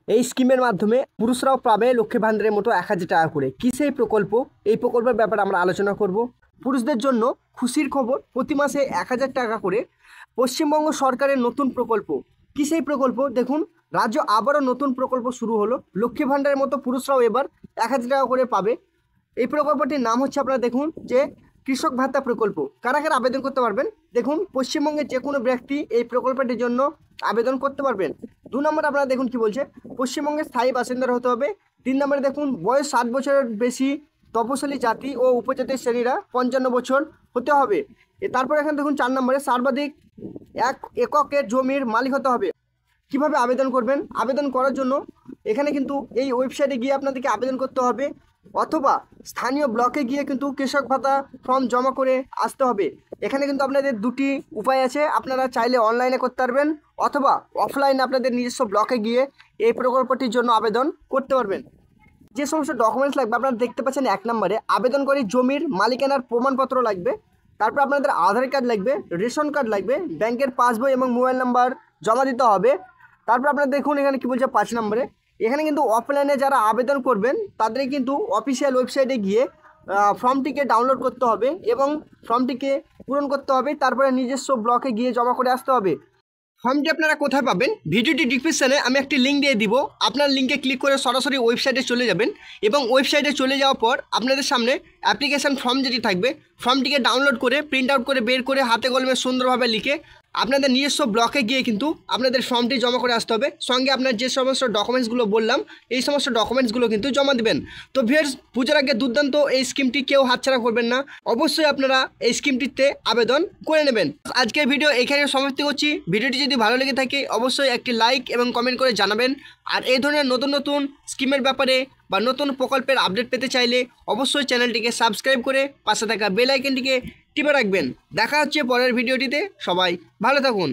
এই স্কিমের মাধ্যমে পুরুষরাও পাবে লক্ষ্মী ভান্ডারের মতো 1000 টাকা করে। কী সেই প্রকল্প? এই প্রকল্পের ব্যাপারে আমরা আলোচনা করব। পুরুষদের জন্য খুশির খবর, প্রতি মাসে 1000 টাকা করে পশ্চিমবঙ্গ সরকারের নতুন প্রকল্প। কী সেই প্রকল্প? দেখুন, রাজ্য আবারও নতুন প্রকল্প শুরু হলো। লক্ষ্মী ভান্ডারের মতো পুরুষরাও এবার 1000 টাকা করে পাবে। এই প্রকল্পটির নাম হচ্ছে, আপনারা দেখুন যে কৃষক ভাতা প্রকল্প। কারা কারা আবেদন করতে পারবেন? দেখুন, পশ্চিমবঙ্গের যে কোনো ব্যক্তি এই প্রকল্পটির জন্য আবেদন করতে পারবেন। 2 নম্বরে আপনারা দেখুন কি বলছে, পশ্চিমবঙ্গের স্থায়ী বাসিন্দার হতে হবে। 3 নম্বরে দেখুন, বয়স 60 বছরের বেশি তপশিলি জাতি ও উপজাতি শ্রেণীরা 55 বছর হতে হবে। তারপর এখানে দেখুন 4 নম্বরে সর্বাধিক 1 এককের জমির মালিক হতে হবে। কিভাবে আবেদন করবেন? আবেদন করার জন্য এখানে কিন্তু এই ওয়েবসাইটে গিয়ে আপনাদেরকে আবেদন করতে হবে, অথবা স্থানীয় ব্লকে গিয়ে কিন্তু কৃষক ভাতা ফর্ম জমা করে আসতে হবে। এখানে কিন্তু আপনাদের দুটি উপায় আছে, আপনারা চাইলে অনলাইনে করতে পারবেন, অথবা অফলাইনে আপনাদের নিজস্ব ব্লকে গিয়ে এই প্রকল্পটির জন্য আবেদন করতে পারবেন। যে সমস্ত ডকুমেন্টস লাগবে আপনারা দেখতে পাচ্ছেন, 1 নম্বরে আবেদনকারী জমির মালিকানার প্রমাণপত্র লাগবে। তারপর আপনাদের আধার কার্ড লাগবে, রেশন কার্ড লাগবে, ব্যাংকের পাসবই এবং মোবাইল নাম্বার জমা দিতে হবে। তারপর আপনারা দেখুন এখানে কি বলছে 5 নম্বরে, এখানে কিন্তু অফলাইনে যারা আবেদন করবেন তাদের কিন্তু অফিসিয়াল ওয়েবসাইটে গিয়ে ফর্মটিকে ডাউনলোড করতে হবে এবং ফর্মটিকে পূরণ করতে হবে। তারপরে নিজস্ব ব্লকে গিয়ে জমা করে আসতে হবে। ফর্মটি আপনারা কোথায় পাবেন? ভিডিওটি ডিসক্রিপশানে আমি একটি লিঙ্ক দিয়ে দিব। আপনার লিঙ্কে ক্লিক করে সরাসরি ওয়েবসাইটে চলে যাবেন এবং ওয়েবসাইটে চলে যাওয়ার পর আপনাদের সামনে অ্যাপ্লিকেশান ফর্ম যেটি থাকবে, ফর্মটিকে ডাউনলোড করে প্রিন্ট আউট করে বের করে হাতে কলমে সুন্দরভাবে লিখে আপনাদের নিজস্ব ব্লকে গিয়ে কিন্তু আপনাদের ফর্মটি জমা করে আসতে হবে। সঙ্গে আপনার যে সমস্ত ডকুমেন্টসগুলো বললাম এই সমস্ত ডকুমেন্টসগুলো কিন্তু জমা দেবেন। তো ভিউয়ার্স, পুজোর আগে দুর্দান্ত এই স্কিমটি কেউ হাতছাড়া করবেন না, অবশ্যই আপনারা এই স্কিমটিতে আবেদন করে নেবেন। আজকের ভিডিও এখানে সমাপ্তি করছি। ভিডিওটি যদি ভালো লেগে থাকে অবশ্যই একটি লাইক এবং কমেন্ট করে জানাবেন। আর এই ধরনের নতুন নতুন স্কিমের ব্যাপারে বা নতুন প্রকল্পের আপডেট পেতে চাইলে অবশ্যই চ্যানেলটিকে সাবস্ক্রাইব করে পাশে থাকা বেল আইকনটিকে টিপে রাখবেন। দেখা হচ্ছে পরের ভিডিওটিতে। সবাই ভালো থাকুন।